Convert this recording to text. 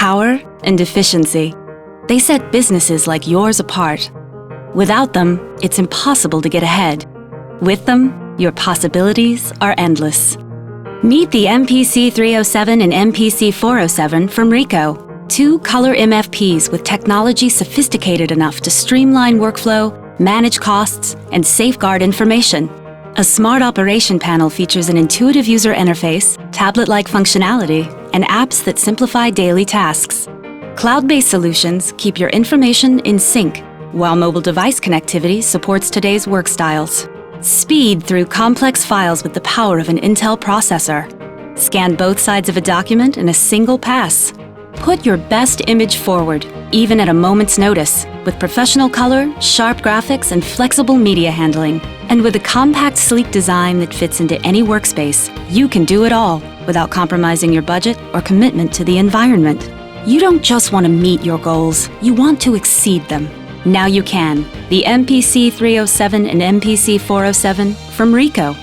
power and efficiency. They set businesses like yours apart. Without them, it's impossible to get ahead. With them, your possibilities are endless. Meet the MPC307 and MPC407 from Ricoh, two color MFPs with technology sophisticated enough to streamline workflow, manage costs, and safeguard information. A smart operation panel features an intuitive user interface, tablet-like functionality, and apps that simplify daily tasks. Cloud-based solutions keep your information in sync, while mobile device connectivity supports today's work styles. Speed through complex files with the power of an Intel processor. Scan both sides of a document in a single pass. Put your best image forward, even at a moment's notice, with professional color, sharp graphics, and flexible media handling. And with a compact, sleek design that fits into any workspace, you can do it all without compromising your budget or commitment to the environment. You don't just want to meet your goals, you want to exceed them. Now you can. The MPC307 and MPC407 from Ricoh.